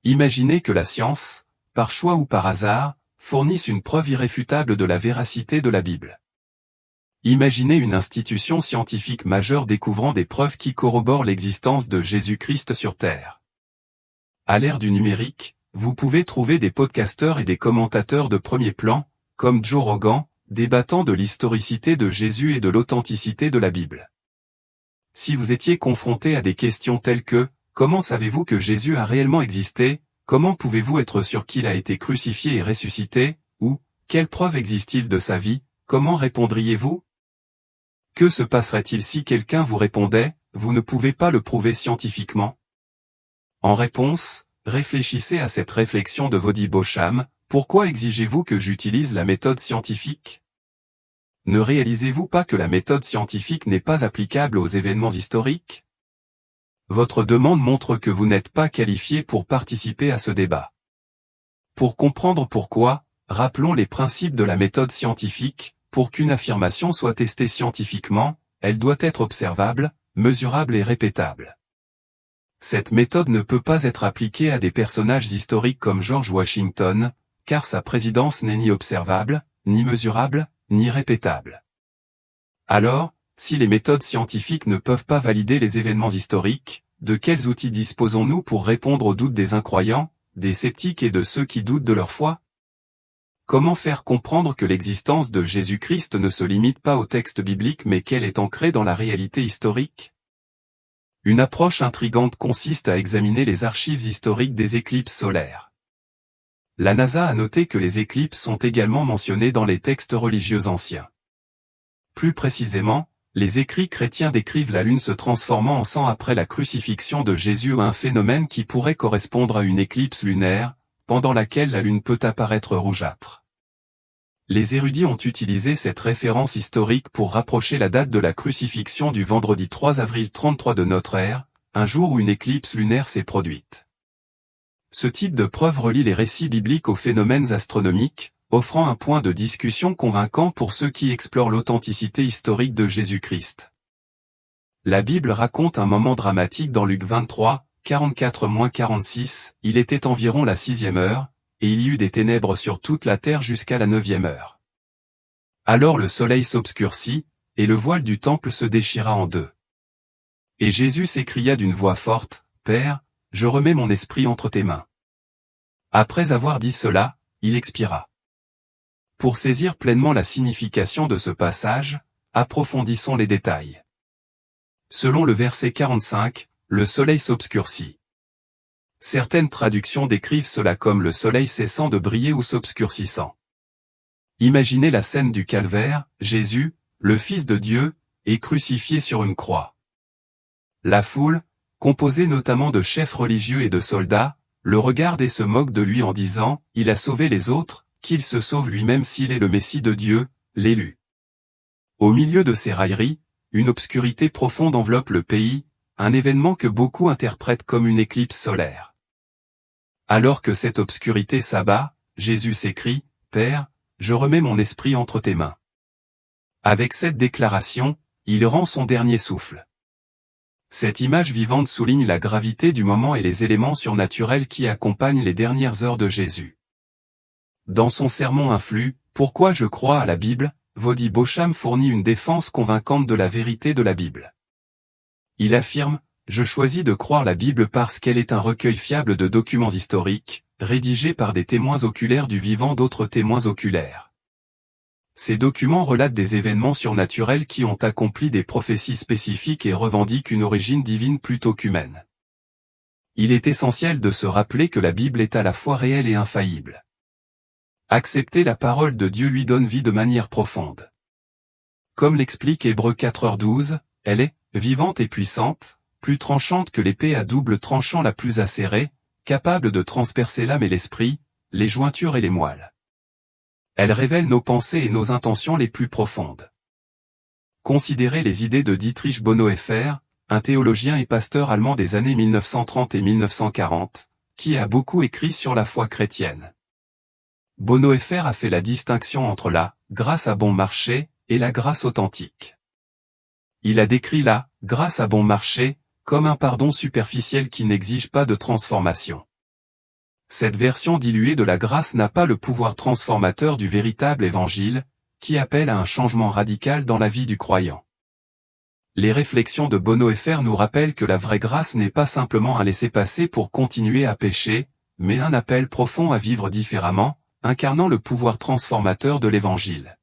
Imaginez que la science, par choix ou par hasard, fournisse une preuve irréfutable de la véracité de la Bible. Imaginez une institution scientifique majeure découvrant des preuves qui corroborent l'existence de Jésus-Christ sur Terre. À l'ère du numérique, vous pouvez trouver des podcasteurs et des commentateurs de premier plan, comme Joe Rogan, débattant de l'historicité de Jésus et de l'authenticité de la Bible. Si vous étiez confronté à des questions telles que « Comment savez-vous que Jésus a réellement existé ? Comment pouvez-vous être sûr qu'il a été crucifié et ressuscité ?» ou « Quelle preuve existe-t-il de sa vie ? Comment répondriez-vous » Que se passerait-il si quelqu'un vous répondait « Vous ne pouvez pas le prouver scientifiquement » En réponse, réfléchissez à cette réflexion de Vodi Beaucham. Pourquoi exigez-vous que j'utilise la méthode scientifique ? Ne réalisez-vous pas que la méthode scientifique n'est pas applicable aux événements historiques ? Votre demande montre que vous n'êtes pas qualifié pour participer à ce débat. Pour comprendre pourquoi, rappelons les principes de la méthode scientifique. Pour qu'une affirmation soit testée scientifiquement, elle doit être observable, mesurable et répétable. Cette méthode ne peut pas être appliquée à des personnages historiques comme George Washington, car sa présidence n'est ni observable, ni mesurable, ni répétable. Alors, si les méthodes scientifiques ne peuvent pas valider les événements historiques, de quels outils disposons-nous pour répondre aux doutes des incroyants, des sceptiques et de ceux qui doutent de leur foi ? Comment faire comprendre que l'existence de Jésus-Christ ne se limite pas au texte biblique mais qu'elle est ancrée dans la réalité historique ? Une approche intrigante consiste à examiner les archives historiques des éclipses solaires. La NASA a noté que les éclipses sont également mentionnées dans les textes religieux anciens. Plus précisément, les écrits chrétiens décrivent la Lune se transformant en sang après la crucifixion de Jésus, un phénomène qui pourrait correspondre à une éclipse lunaire, pendant laquelle la Lune peut apparaître rougeâtre. Les érudits ont utilisé cette référence historique pour rapprocher la date de la crucifixion du vendredi 3 avril 33 de notre ère, un jour où une éclipse lunaire s'est produite. Ce type de preuve relie les récits bibliques aux phénomènes astronomiques, offrant un point de discussion convaincant pour ceux qui explorent l'authenticité historique de Jésus-Christ. La Bible raconte un moment dramatique dans Luc 23, 44-46, il était environ la 6e heure, et il y eut des ténèbres sur toute la terre jusqu'à la 9e heure. Alors le soleil s'obscurcit, et le voile du temple se déchira en deux. Et Jésus s'écria d'une voix forte, « Père, je remets mon esprit entre tes mains. » Après avoir dit cela, il expira. Pour saisir pleinement la signification de ce passage, approfondissons les détails. Selon le verset 45, le soleil s'obscurcit. Certaines traductions décrivent cela comme le soleil cessant de briller ou s'obscurcissant. Imaginez la scène du calvaire, Jésus, le Fils de Dieu, est crucifié sur une croix. La foule, composée notamment de chefs religieux et de soldats, le regarde et se moque de lui en disant « Il a sauvé les autres, qu'il se sauve lui-même s'il est le Messie de Dieu, l'élu. » Au milieu de ces railleries, une obscurité profonde enveloppe le pays, un événement que beaucoup interprètent comme une éclipse solaire. Alors que cette obscurité s'abat, Jésus s'écrie « Père, je remets mon esprit entre tes mains. » Avec cette déclaration, il rend son dernier souffle. Cette image vivante souligne la gravité du moment et les éléments surnaturels qui accompagnent les dernières heures de Jésus. Dans son sermon influx, « Pourquoi je crois à la Bible ?» Vodi Beaucham fournit une défense convaincante de la vérité de la Bible. Il affirme « Je choisis de croire la Bible parce qu'elle est un recueil fiable de documents historiques, rédigés par des témoins oculaires du vivant d'autres témoins oculaires. Ces documents relatent des événements surnaturels qui ont accompli des prophéties spécifiques et revendiquent une origine divine plutôt qu'humaine. Il est essentiel de se rappeler que la Bible est à la fois réelle et infaillible. Accepter la parole de Dieu lui donne vie de manière profonde. Comme l'explique Hébreux 4h12, elle est vivante et puissante, plus tranchante que l'épée à double tranchant la plus acérée, capable de transpercer l'âme et l'esprit, les jointures et les moelles. Elle révèle nos pensées et nos intentions les plus profondes. Considérez les idées de Dietrich Bonhoeffer, un théologien et pasteur allemand des années 1930 et 1940, qui a beaucoup écrit sur la foi chrétienne. Bonhoeffer a fait la distinction entre la « grâce à bon marché » et la grâce authentique. Il a décrit la « grâce à bon marché » comme un pardon superficiel qui n'exige pas de transformation. Cette version diluée de la grâce n'a pas le pouvoir transformateur du véritable évangile, qui appelle à un changement radical dans la vie du croyant. Les réflexions de Bonhoeffer nous rappellent que la vraie grâce n'est pas simplement un laisser-passer pour continuer à pécher, mais un appel profond à vivre différemment, incarnant le pouvoir transformateur de l'Évangile.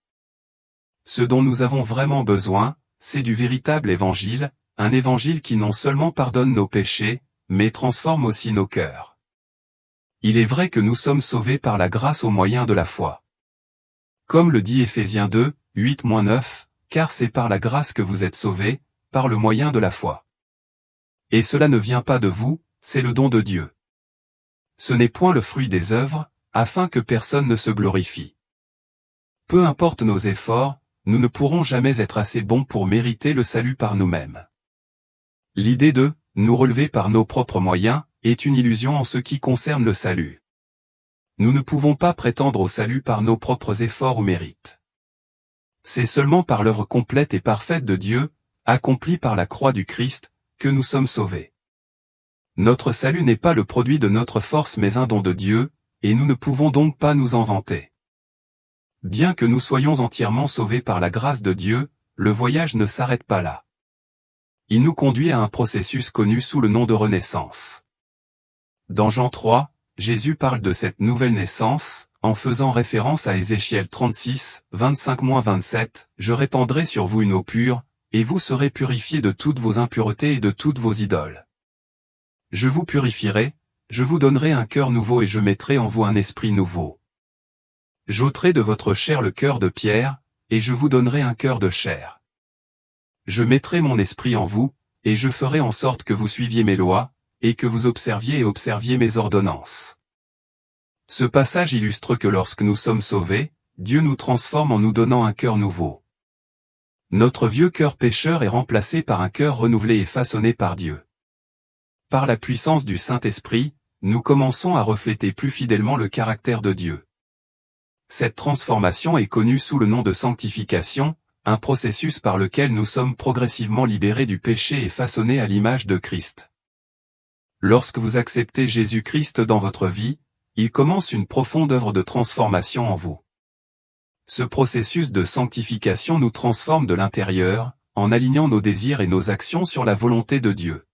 Ce dont nous avons vraiment besoin, c'est du véritable Évangile, un Évangile qui non seulement pardonne nos péchés, mais transforme aussi nos cœurs. Il est vrai que nous sommes sauvés par la grâce au moyen de la foi. Comme le dit Éphésiens 2, 8-9, car c'est par la grâce que vous êtes sauvés, par le moyen de la foi. Et cela ne vient pas de vous, c'est le don de Dieu. Ce n'est point le fruit des œuvres, afin que personne ne se glorifie. Peu importe nos efforts, nous ne pourrons jamais être assez bons pour mériter le salut par nous-mêmes. L'idée de « nous relever par nos propres moyens » est une illusion en ce qui concerne le salut. Nous ne pouvons pas prétendre au salut par nos propres efforts ou mérites. C'est seulement par l'œuvre complète et parfaite de Dieu, accomplie par la croix du Christ, que nous sommes sauvés. Notre salut n'est pas le produit de notre force mais un don de Dieu, et nous ne pouvons donc pas nous en vanter. Bien que nous soyons entièrement sauvés par la grâce de Dieu, le voyage ne s'arrête pas là. Il nous conduit à un processus connu sous le nom de renaissance. Dans Jean 3, Jésus parle de cette nouvelle naissance, en faisant référence à Ézéchiel 36, 25-27, « Je répandrai sur vous une eau pure, et vous serez purifiés de toutes vos impuretés et de toutes vos idoles. Je vous purifierai, je vous donnerai un cœur nouveau et je mettrai en vous un esprit nouveau. J'ôterai de votre chair le cœur de pierre, et je vous donnerai un cœur de chair. Je mettrai mon esprit en vous, et je ferai en sorte que vous suiviez mes lois, et que vous observiez mes ordonnances. » Ce passage illustre que lorsque nous sommes sauvés, Dieu nous transforme en nous donnant un cœur nouveau. Notre vieux cœur pécheur est remplacé par un cœur renouvelé et façonné par Dieu. Par la puissance du Saint-Esprit, nous commençons à refléter plus fidèlement le caractère de Dieu. Cette transformation est connue sous le nom de sanctification, un processus par lequel nous sommes progressivement libérés du péché et façonnés à l'image de Christ. Lorsque vous acceptez Jésus-Christ dans votre vie, il commence une profonde œuvre de transformation en vous. Ce processus de sanctification nous transforme de l'intérieur, en alignant nos désirs et nos actions sur la volonté de Dieu.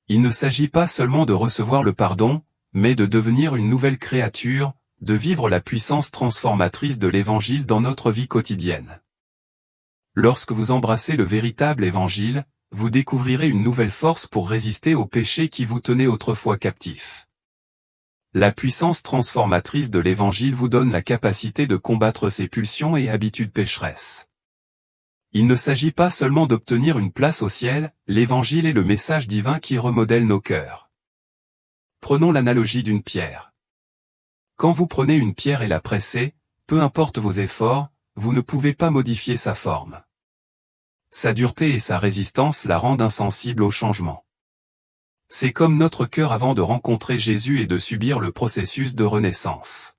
Il ne s'agit pas seulement de recevoir le pardon, mais de devenir une nouvelle créature, de vivre la puissance transformatrice de l'Évangile dans notre vie quotidienne. Lorsque vous embrassez le véritable Évangile, vous découvrirez une nouvelle force pour résister aux péchés qui vous tenaient autrefois captifs. La puissance transformatrice de l'Évangile vous donne la capacité de combattre ces pulsions et habitudes pécheresses. Il ne s'agit pas seulement d'obtenir une place au ciel, l'Évangile est le message divin qui remodèle nos cœurs. Prenons l'analogie d'une pierre. Quand vous prenez une pierre et la pressez, peu importe vos efforts, vous ne pouvez pas modifier sa forme. Sa dureté et sa résistance la rendent insensible au changement. C'est comme notre cœur avant de rencontrer Jésus et de subir le processus de renaissance.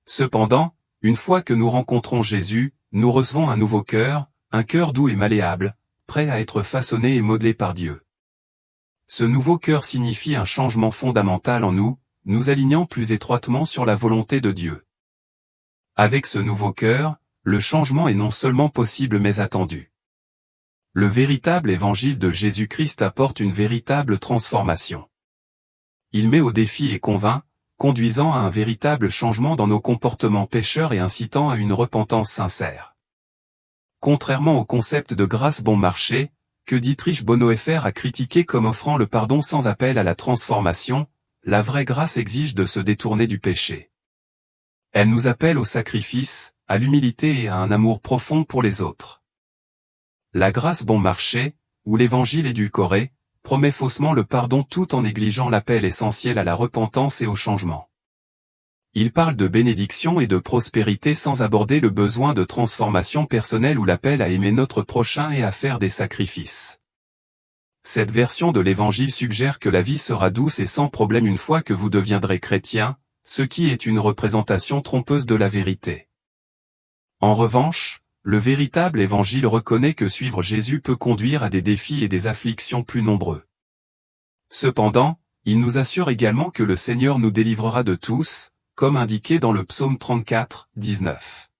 Cependant, une fois que nous rencontrons Jésus, nous recevons un nouveau cœur, un cœur doux et malléable, prêt à être façonné et modelé par Dieu. Ce nouveau cœur signifie un changement fondamental en nous, nous alignant plus étroitement sur la volonté de Dieu. Avec ce nouveau cœur, le changement est non seulement possible mais attendu. Le véritable évangile de Jésus-Christ apporte une véritable transformation. Il met au défi et convainc, conduisant à un véritable changement dans nos comportements pécheurs et incitant à une repentance sincère. Contrairement au concept de grâce bon marché, que Dietrich Bonhoeffer a critiqué comme offrant le pardon sans appel à la transformation, la vraie grâce exige de se détourner du péché. Elle nous appelle au sacrifice, à l'humilité et à un amour profond pour les autres. La grâce bon marché, ou l'évangile édulcoré, promet faussement le pardon tout en négligeant l'appel essentiel à la repentance et au changement. Il parle de bénédiction et de prospérité sans aborder le besoin de transformation personnelle ou l'appel à aimer notre prochain et à faire des sacrifices. Cette version de l'évangile suggère que la vie sera douce et sans problème une fois que vous deviendrez chrétien, ce qui est une représentation trompeuse de la vérité. En revanche, le véritable évangile reconnaît que suivre Jésus peut conduire à des défis et des afflictions plus nombreux. Cependant, il nous assure également que le Seigneur nous délivrera de tous, comme indiqué dans le psaume 34, 19.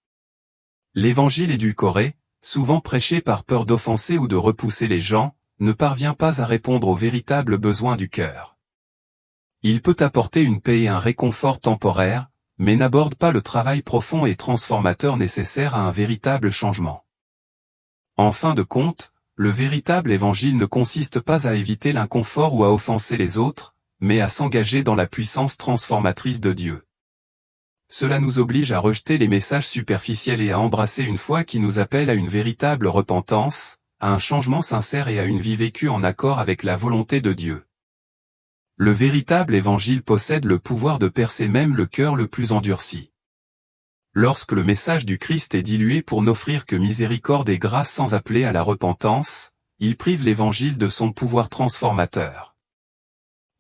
L'évangile édulcoré, souvent prêché par peur d'offenser ou de repousser les gens, ne parvient pas à répondre aux véritables besoins du cœur. Il peut apporter une paix et un réconfort temporaire, mais n'aborde pas le travail profond et transformateur nécessaire à un véritable changement. En fin de compte, le véritable évangile ne consiste pas à éviter l'inconfort ou à offenser les autres, mais à s'engager dans la puissance transformatrice de Dieu. Cela nous oblige à rejeter les messages superficiels et à embrasser une foi qui nous appelle à une véritable repentance, à un changement sincère et à une vie vécue en accord avec la volonté de Dieu. Le véritable évangile possède le pouvoir de percer même le cœur le plus endurci. Lorsque le message du Christ est dilué pour n'offrir que miséricorde et grâce sans appeler à la repentance, il prive l'évangile de son pouvoir transformateur.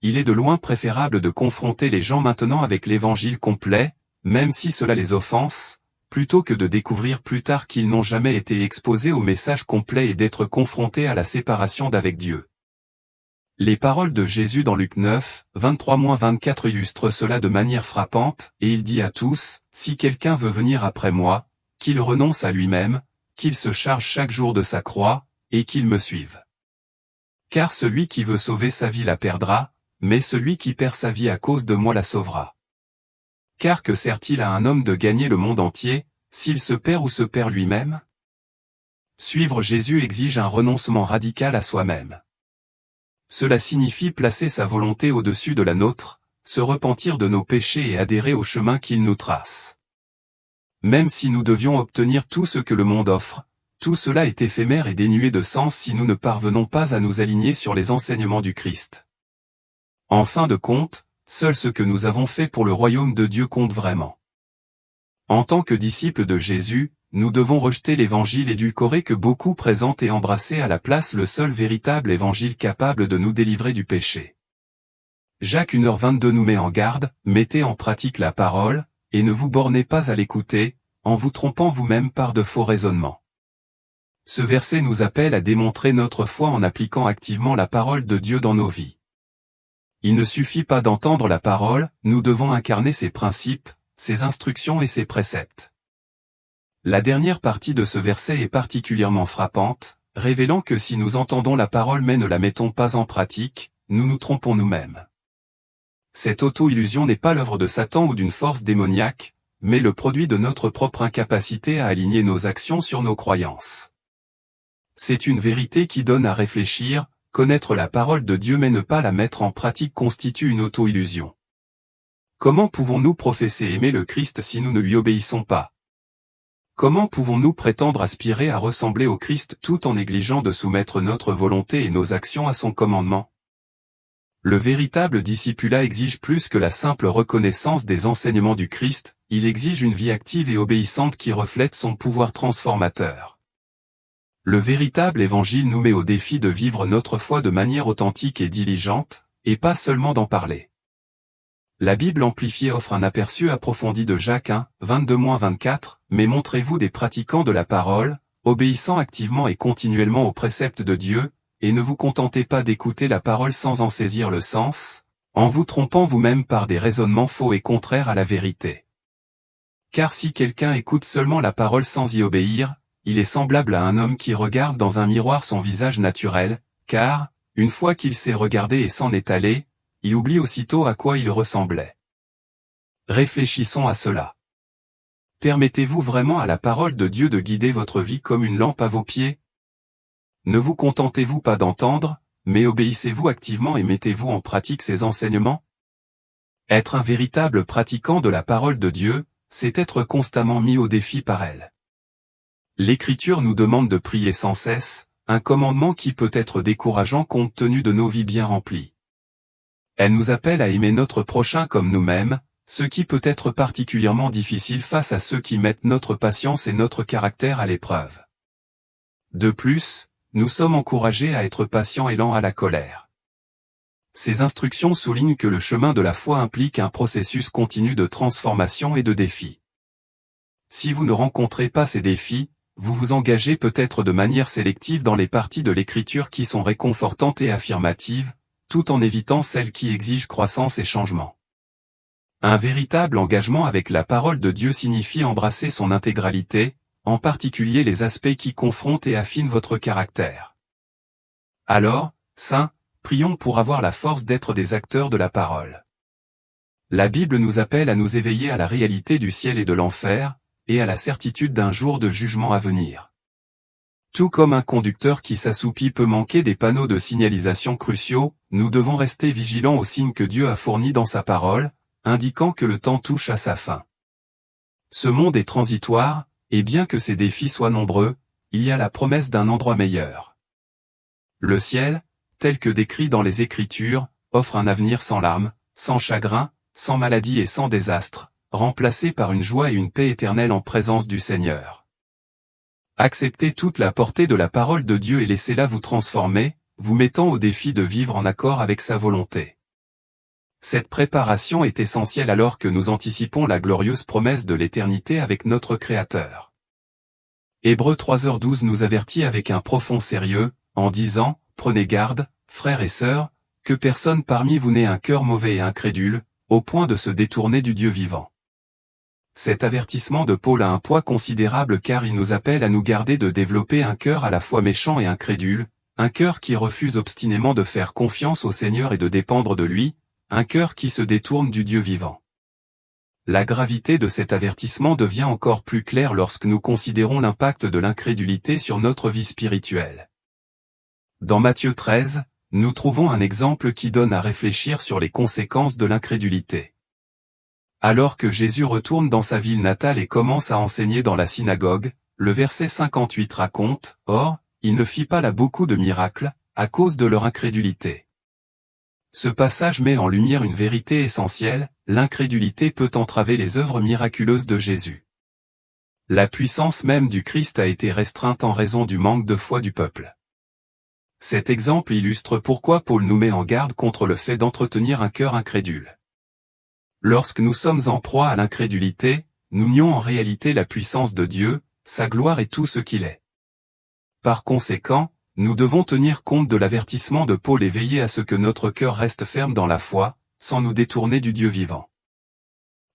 Il est de loin préférable de confronter les gens maintenant avec l'évangile complet, même si cela les offense, plutôt que de découvrir plus tard qu'ils n'ont jamais été exposés au message complet et d'être confrontés à la séparation d'avec Dieu. Les paroles de Jésus dans Luc 9, 23-24 illustrent cela de manière frappante, et il dit à tous, « Si quelqu'un veut venir après moi, qu'il renonce à lui-même, qu'il se charge chaque jour de sa croix, et qu'il me suive. Car celui qui veut sauver sa vie la perdra, mais celui qui perd sa vie à cause de moi la sauvera. Car que sert-il à un homme de gagner le monde entier, s'il se perd ou se perd lui-même ? » Suivre Jésus exige un renoncement radical à soi-même. Cela signifie placer sa volonté au-dessus de la nôtre, se repentir de nos péchés et adhérer au chemin qu'il nous trace. Même si nous devions obtenir tout ce que le monde offre, tout cela est éphémère et dénué de sens si nous ne parvenons pas à nous aligner sur les enseignements du Christ. En fin de compte, seul ce que nous avons fait pour le royaume de Dieu compte vraiment. En tant que disciples de Jésus, nous devons rejeter l'évangile édulcoré que beaucoup présentent et embrasser à la place le seul véritable évangile capable de nous délivrer du péché. Jacques 1h22 nous met en garde, mettez en pratique la parole, et ne vous bornez pas à l'écouter, en vous trompant vous-même par de faux raisonnements. Ce verset nous appelle à démontrer notre foi en appliquant activement la parole de Dieu dans nos vies. Il ne suffit pas d'entendre la parole, nous devons incarner ses principes, ses instructions et ses préceptes. La dernière partie de ce verset est particulièrement frappante, révélant que si nous entendons la parole mais ne la mettons pas en pratique, nous nous trompons nous-mêmes. Cette auto-illusion n'est pas l'œuvre de Satan ou d'une force démoniaque, mais le produit de notre propre incapacité à aligner nos actions sur nos croyances. C'est une vérité qui donne à réfléchir, connaître la parole de Dieu mais ne pas la mettre en pratique constitue une auto-illusion. Comment pouvons-nous professer aimer le Christ si nous ne lui obéissons pas ? Comment pouvons-nous prétendre aspirer à ressembler au Christ tout en négligeant de soumettre notre volonté et nos actions à son commandement ? Le véritable discipulat exige plus que la simple reconnaissance des enseignements du Christ, il exige une vie active et obéissante qui reflète son pouvoir transformateur. Le véritable évangile nous met au défi de vivre notre foi de manière authentique et diligente, et pas seulement d'en parler. La Bible amplifiée offre un aperçu approfondi de Jacques 1, 22-24, mais montrez-vous des pratiquants de la parole, obéissant activement et continuellement aux préceptes de Dieu, et ne vous contentez pas d'écouter la parole sans en saisir le sens, en vous trompant vous-même par des raisonnements faux et contraires à la vérité. Car si quelqu'un écoute seulement la parole sans y obéir, il est semblable à un homme qui regarde dans un miroir son visage naturel, car, une fois qu'il s'est regardé et s'en est allé, il oublie aussitôt à quoi il ressemblait. Réfléchissons à cela. Permettez-vous vraiment à la parole de Dieu de guider votre vie comme une lampe à vos pieds ? Ne vous contentez-vous pas d'entendre, mais obéissez-vous activement et mettez-vous en pratique ses enseignements ? Être un véritable pratiquant de la parole de Dieu, c'est être constamment mis au défi par elle. L'Écriture nous demande de prier sans cesse, un commandement qui peut être décourageant compte tenu de nos vies bien remplies. Elle nous appelle à aimer notre prochain comme nous-mêmes, ce qui peut être particulièrement difficile face à ceux qui mettent notre patience et notre caractère à l'épreuve. De plus, nous sommes encouragés à être patients et lents à la colère. Ces instructions soulignent que le chemin de la foi implique un processus continu de transformation et de défi. Si vous ne rencontrez pas ces défis, vous vous engagez peut-être de manière sélective dans les parties de l'Écriture qui sont réconfortantes et affirmatives, tout en évitant celles qui exigent croissance et changement. Un véritable engagement avec la parole de Dieu signifie embrasser son intégralité, en particulier les aspects qui confrontent et affinent votre caractère. Alors, saints, prions pour avoir la force d'être des acteurs de la parole. La Bible nous appelle à nous éveiller à la réalité du ciel et de l'enfer, et à la certitude d'un jour de jugement à venir. Tout comme un conducteur qui s'assoupit peut manquer des panneaux de signalisation cruciaux, nous devons rester vigilants aux signes que Dieu a fournis dans sa parole, indiquant que le temps touche à sa fin. Ce monde est transitoire, et bien que ses défis soient nombreux, il y a la promesse d'un endroit meilleur. Le ciel, tel que décrit dans les Écritures, offre un avenir sans larmes, sans chagrin, sans maladie et sans désastre, remplacé par une joie et une paix éternelle en présence du Seigneur. Acceptez toute la portée de la parole de Dieu et laissez-la vous transformer, vous mettant au défi de vivre en accord avec sa volonté. Cette préparation est essentielle alors que nous anticipons la glorieuse promesse de l'éternité avec notre Créateur. Hébreux 3h12 nous avertit avec un profond sérieux, en disant, « Prenez garde, frères et sœurs, que personne parmi vous n'ait un cœur mauvais et incrédule, au point de se détourner du Dieu vivant. » Cet avertissement de Paul a un poids considérable car il nous appelle à nous garder de développer un cœur à la fois méchant et incrédule, un cœur qui refuse obstinément de faire confiance au Seigneur et de dépendre de lui, un cœur qui se détourne du Dieu vivant. La gravité de cet avertissement devient encore plus claire lorsque nous considérons l'impact de l'incrédulité sur notre vie spirituelle. Dans Matthieu 13, nous trouvons un exemple qui donne à réfléchir sur les conséquences de l'incrédulité. Alors que Jésus retourne dans sa ville natale et commence à enseigner dans la synagogue, le verset 58 raconte, « Or, il ne fit pas là beaucoup de miracles, à cause de leur incrédulité. » Ce passage met en lumière une vérité essentielle, l'incrédulité peut entraver les œuvres miraculeuses de Jésus. La puissance même du Christ a été restreinte en raison du manque de foi du peuple. Cet exemple illustre pourquoi Paul nous met en garde contre le fait d'entretenir un cœur incrédule. Lorsque nous sommes en proie à l'incrédulité, nous nions en réalité la puissance de Dieu, sa gloire et tout ce qu'il est. Par conséquent, nous devons tenir compte de l'avertissement de Paul et veiller à ce que notre cœur reste ferme dans la foi, sans nous détourner du Dieu vivant.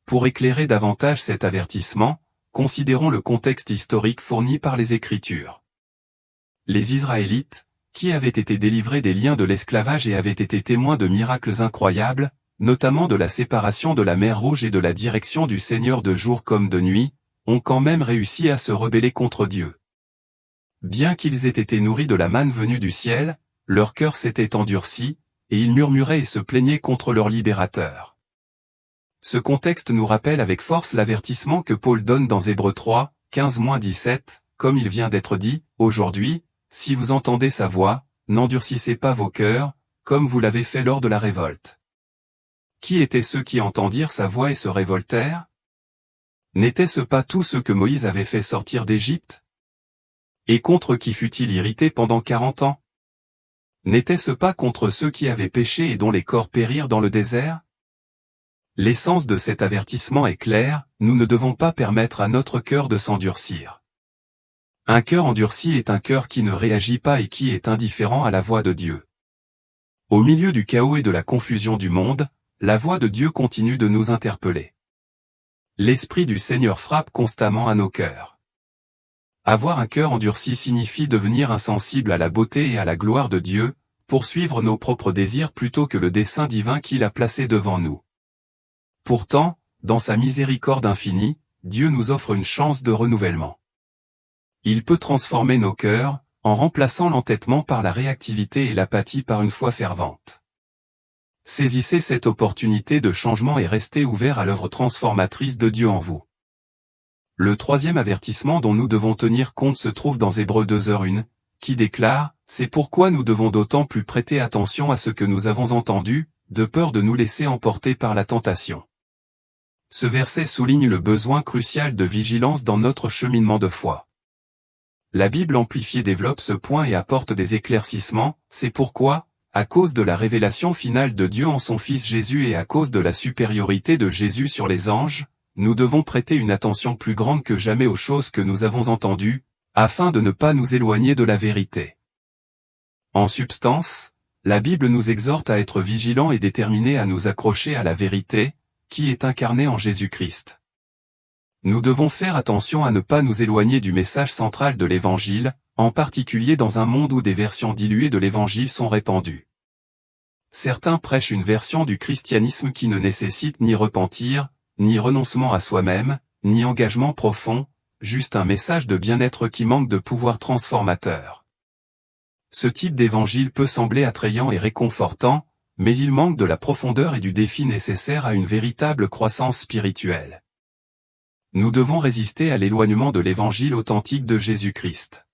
Pour éclairer davantage cet avertissement, considérons le contexte historique fourni par les Écritures. Les Israélites, qui avaient été délivrés des liens de l'esclavage et avaient été témoins de miracles incroyables, notamment de la séparation de la mer Rouge et de la direction du Seigneur de jour comme de nuit, ont quand même réussi à se rebeller contre Dieu. Bien qu'ils aient été nourris de la manne venue du ciel, leur cœur s'était endurci, et ils murmuraient et se plaignaient contre leur libérateur. Ce contexte nous rappelle avec force l'avertissement que Paul donne dans Hébreux 3, 15-17, comme il vient d'être dit, « Aujourd'hui, si vous entendez sa voix, n'endurcissez pas vos cœurs, comme vous l'avez fait lors de la révolte. » Qui étaient ceux qui entendirent sa voix et se révoltèrent? N'étaient-ce pas tous ceux que Moïse avait fait sortir d'Égypte? Et contre qui fut-il irrité pendant 40 ans? N'était-ce pas contre ceux qui avaient péché et dont les corps périrent dans le désert? L'essence de cet avertissement est claire, nous ne devons pas permettre à notre cœur de s'endurcir. Un cœur endurci est un cœur qui ne réagit pas et qui est indifférent à la voix de Dieu. Au milieu du chaos et de la confusion du monde, la voix de Dieu continue de nous interpeller. L'Esprit du Seigneur frappe constamment à nos cœurs. Avoir un cœur endurci signifie devenir insensible à la beauté et à la gloire de Dieu, poursuivre nos propres désirs plutôt que le dessein divin qu'il a placé devant nous. Pourtant, dans sa miséricorde infinie, Dieu nous offre une chance de renouvellement. Il peut transformer nos cœurs, en remplaçant l'entêtement par la réactivité et l'apathie par une foi fervente. Saisissez cette opportunité de changement et restez ouverts à l'œuvre transformatrice de Dieu en vous. Le troisième avertissement dont nous devons tenir compte se trouve dans Hébreux 2h1, qui déclare « C'est pourquoi nous devons d'autant plus prêter attention à ce que nous avons entendu, de peur de nous laisser emporter par la tentation. » Ce verset souligne le besoin crucial de vigilance dans notre cheminement de foi. La Bible amplifiée développe ce point et apporte des éclaircissements, c'est pourquoi, à cause de la révélation finale de Dieu en son Fils Jésus et à cause de la supériorité de Jésus sur les anges, nous devons prêter une attention plus grande que jamais aux choses que nous avons entendues, afin de ne pas nous éloigner de la vérité. En substance, La Bible nous exhorte à être vigilants et déterminés à nous accrocher à la vérité, qui est incarnée en Jésus-Christ. Nous devons faire attention à ne pas nous éloigner du message central de l'Évangile, en particulier dans un monde où des versions diluées de l'Évangile sont répandues. Certains prêchent une version du christianisme qui ne nécessite ni repentir, ni renoncement à soi-même, ni engagement profond, juste un message de bien-être qui manque de pouvoir transformateur. Ce type d'évangile peut sembler attrayant et réconfortant, mais il manque de la profondeur et du défi nécessaire à une véritable croissance spirituelle. Nous devons résister à l'éloignement de l'évangile authentique de Jésus-Christ.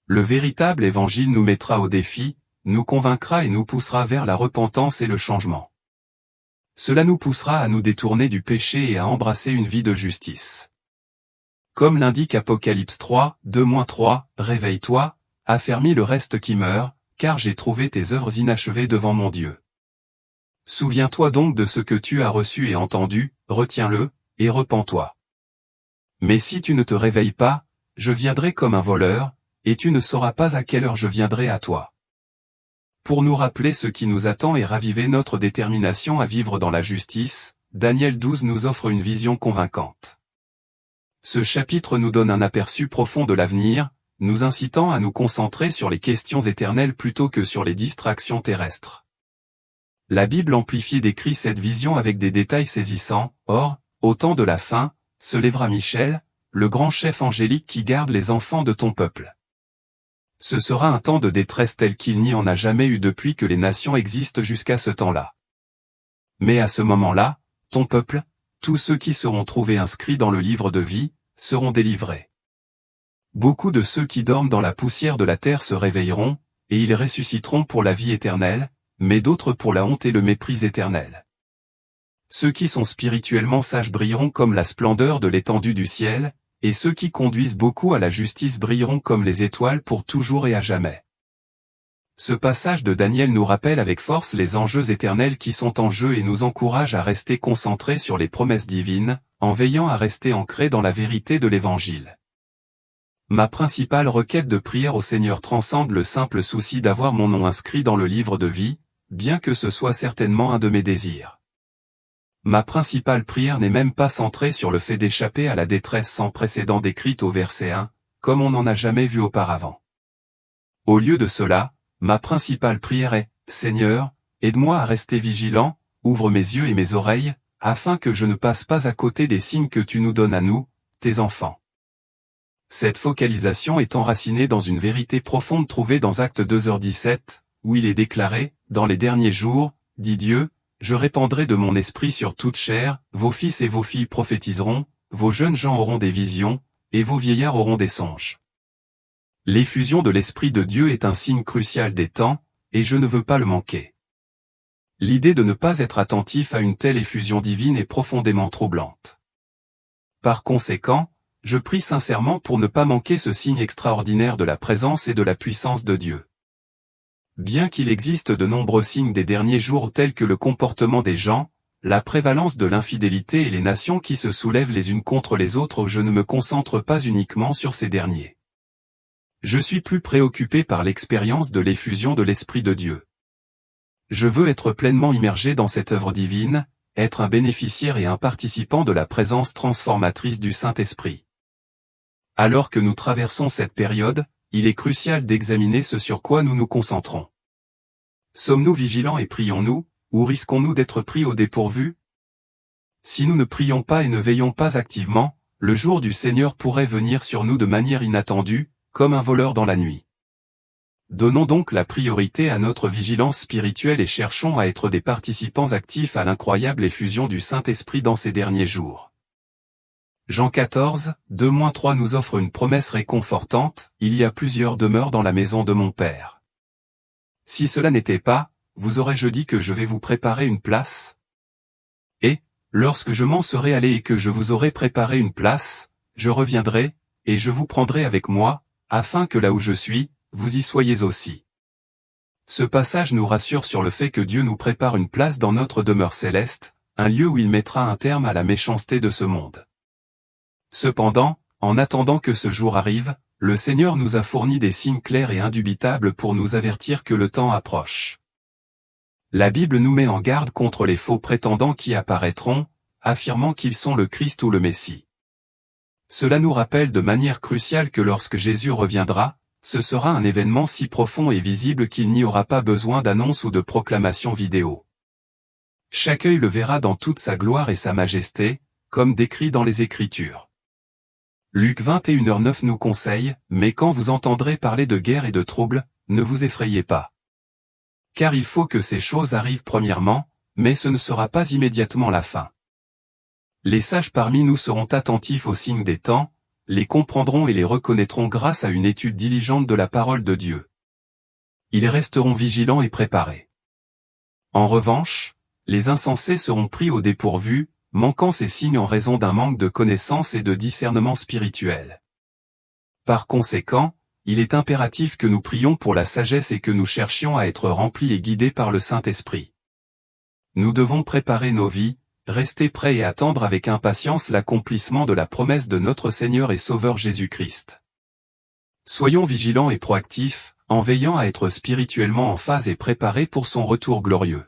Le véritable évangile nous mettra au défi, nous convaincra et nous poussera vers la repentance et le changement. Cela nous poussera à nous détourner du péché et à embrasser une vie de justice. Comme l'indique Apocalypse 3, 2-3, réveille-toi, affermis le reste qui meurt, car j'ai trouvé tes œuvres inachevées devant mon Dieu. Souviens-toi donc de ce que tu as reçu et entendu, retiens-le, et repens-toi. Mais si tu ne te réveilles pas, je viendrai comme un voleur, et tu ne sauras pas à quelle heure je viendrai à toi. Pour nous rappeler ce qui nous attend et raviver notre détermination à vivre dans la justice, Daniel 12 nous offre une vision convaincante. Ce chapitre nous donne un aperçu profond de l'avenir, nous incitant à nous concentrer sur les questions éternelles plutôt que sur les distractions terrestres. La Bible amplifiée décrit cette vision avec des détails saisissants. Or, au temps de la fin, se lèvera Michel, le grand chef angélique qui garde les enfants de ton peuple. Ce sera un temps de détresse tel qu'il n'y en a jamais eu depuis que les nations existent jusqu'à ce temps-là. Mais à ce moment-là, ton peuple, tous ceux qui seront trouvés inscrits dans le livre de vie, seront délivrés. Beaucoup de ceux qui dorment dans la poussière de la terre se réveilleront, et ils ressusciteront pour la vie éternelle, mais d'autres pour la honte et le mépris éternel. Ceux qui sont spirituellement sages brilleront comme la splendeur de l'étendue du ciel, et ceux qui conduisent beaucoup à la justice brilleront comme les étoiles pour toujours et à jamais. Ce passage de Daniel nous rappelle avec force les enjeux éternels qui sont en jeu et nous encourage à rester concentrés sur les promesses divines, en veillant à rester ancrés dans la vérité de l'Évangile. Ma principale requête de prière au Seigneur transcende le simple souci d'avoir mon nom inscrit dans le livre de vie, bien que ce soit certainement un de mes désirs. Ma principale prière n'est même pas centrée sur le fait d'échapper à la détresse sans précédent décrite au verset 1, comme on n'en a jamais vu auparavant. Au lieu de cela, ma principale prière est, Seigneur, aide-moi à rester vigilant, ouvre mes yeux et mes oreilles, afin que je ne passe pas à côté des signes que tu nous donnes à nous, tes enfants. Cette focalisation est enracinée dans une vérité profonde trouvée dans Actes 2h17, où il est déclaré, dans les derniers jours, dit Dieu, je répandrai de mon esprit sur toute chair, vos fils et vos filles prophétiseront, vos jeunes gens auront des visions, et vos vieillards auront des songes. L'effusion de l'Esprit de Dieu est un signe crucial des temps, et je ne veux pas le manquer. L'idée de ne pas être attentif à une telle effusion divine est profondément troublante. Par conséquent, je prie sincèrement pour ne pas manquer ce signe extraordinaire de la présence et de la puissance de Dieu. Bien qu'il existe de nombreux signes des derniers jours tels que le comportement des gens, la prévalence de l'infidélité et les nations qui se soulèvent les unes contre les autres, je ne me concentre pas uniquement sur ces derniers. Je suis plus préoccupé par l'expérience de l'effusion de l'Esprit de Dieu. Je veux être pleinement immergé dans cette œuvre divine, être un bénéficiaire et un participant de la présence transformatrice du Saint-Esprit. Alors que nous traversons cette période, il est crucial d'examiner ce sur quoi nous nous concentrons. Sommes-nous vigilants et prions-nous, ou risquons-nous d'être pris au dépourvu? Si nous ne prions pas et ne veillons pas activement, le jour du Seigneur pourrait venir sur nous de manière inattendue, comme un voleur dans la nuit. Donnons donc la priorité à notre vigilance spirituelle et cherchons à être des participants actifs à l'incroyable effusion du Saint-Esprit dans ces derniers jours. Jean 14, 2-3 nous offre une promesse réconfortante, il y a plusieurs demeures dans la maison de mon Père. Si cela n'était pas, vous aurais-je dit que je vais vous préparer une place? Et, lorsque je m'en serai allé et que je vous aurai préparé une place, je reviendrai, et je vous prendrai avec moi, afin que là où je suis, vous y soyez aussi. Ce passage nous rassure sur le fait que Dieu nous prépare une place dans notre demeure céleste, un lieu où il mettra un terme à la méchanceté de ce monde. Cependant, en attendant que ce jour arrive, le Seigneur nous a fourni des signes clairs et indubitables pour nous avertir que le temps approche. La Bible nous met en garde contre les faux prétendants qui apparaîtront, affirmant qu'ils sont le Christ ou le Messie. Cela nous rappelle de manière cruciale que lorsque Jésus reviendra, ce sera un événement si profond et visible qu'il n'y aura pas besoin d'annonce ou de proclamation vidéo. Chaque œil le verra dans toute sa gloire et sa majesté, comme décrit dans les Écritures. Luc 21h9 nous conseille, « Mais quand vous entendrez parler de guerre et de troubles, ne vous effrayez pas. Car il faut que ces choses arrivent premièrement, mais ce ne sera pas immédiatement la fin. Les sages parmi nous seront attentifs aux signes des temps, les comprendront et les reconnaîtront grâce à une étude diligente de la parole de Dieu. Ils resteront vigilants et préparés. En revanche, les insensés seront pris au dépourvu, manquant ces signes en raison d'un manque de connaissance et de discernement spirituel. Par conséquent, il est impératif que nous prions pour la sagesse et que nous cherchions à être remplis et guidés par le Saint-Esprit. Nous devons préparer nos vies, rester prêts et attendre avec impatience l'accomplissement de la promesse de notre Seigneur et Sauveur Jésus-Christ. Soyons vigilants et proactifs, en veillant à être spirituellement en phase et préparés pour son retour glorieux.